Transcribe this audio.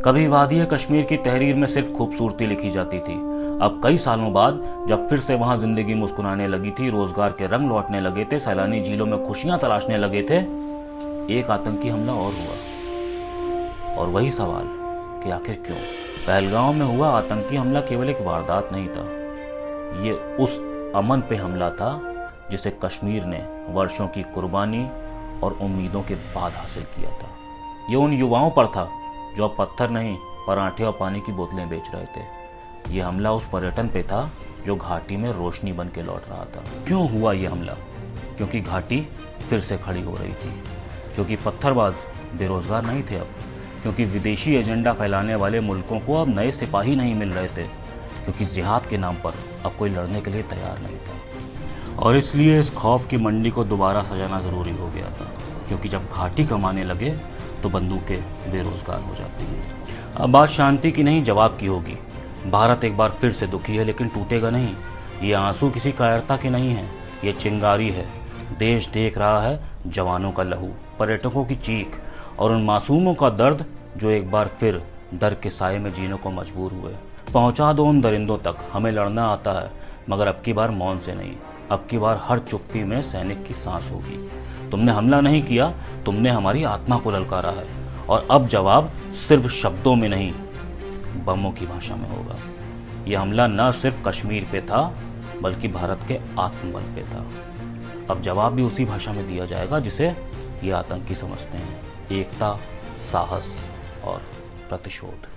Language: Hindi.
कभी वादी कश्मीर की तहरीर में सिर्फ खूबसूरती लिखी जाती थी। अब कई सालों बाद जब फिर से वहां जिंदगी मुस्कुराने लगी थी, रोजगार के रंग लौटने लगे थे, सैलानी झीलों में खुशियां तलाशने लगे थे, एक आतंकी हमला और हुआ। और वही सवाल कि आखिर क्यों? पहलगाम में हुआ आतंकी हमला केवल एक वारदात नहीं था, ये उस अमन पे हमला था जिसे कश्मीर ने वर्षों की कुर्बानी और उम्मीदों के बाद हासिल किया था। ये उन युवाओं पर था जो अब पत्थर नहीं, पराठे और पानी की बोतलें बेच रहे थे। ये हमला उस पर्यटन पे था जो घाटी में रोशनी बन के लौट रहा था। क्यों हुआ ये हमला? क्योंकि घाटी फिर से खड़ी हो रही थी, क्योंकि पत्थरबाज बेरोजगार नहीं थे अब, क्योंकि विदेशी एजेंडा फैलाने वाले मुल्कों को अब नए सिपाही नहीं मिल रहे थे, क्योंकि जिहाद के नाम पर अब कोई लड़ने के लिए तैयार नहीं था। और इसलिए इस खौफ की मंडी को दोबारा सजाना ज़रूरी हो गया था, क्योंकि जब घाटी कमाने लगे तो बंदूकें बेरोजगार हो जाती हैं। अब बात शांति की नहीं, जवाब की होगी। भारत एक बार फिर से दुखी है, लेकिन टूटेगा नहीं। ये आंसू किसी कायरता के नहीं है, ये चिंगारी है। देश देख रहा है जवानों का लहू, पर्यटकों की चीख और उन मासूमों का दर्द जो एक बार फिर डर के साए में जीने को मजबूर हुए। पहुंचा दो उन दरिंदों तक, हमें लड़ना आता है, मगर अब की बार मौन से नहीं, अब की बार हर चुप्पी में सैनिक की सांस होगी। तुमने हमला नहीं किया, तुमने हमारी आत्मा को ललकारा है, और अब जवाब सिर्फ शब्दों में नहीं, बमों की भाषा में होगा। यह हमला न सिर्फ कश्मीर पे था, बल्कि भारत के आत्मबल पे था। अब जवाब भी उसी भाषा में दिया जाएगा जिसे ये आतंकी समझते हैं: एकता, साहस और प्रतिशोध।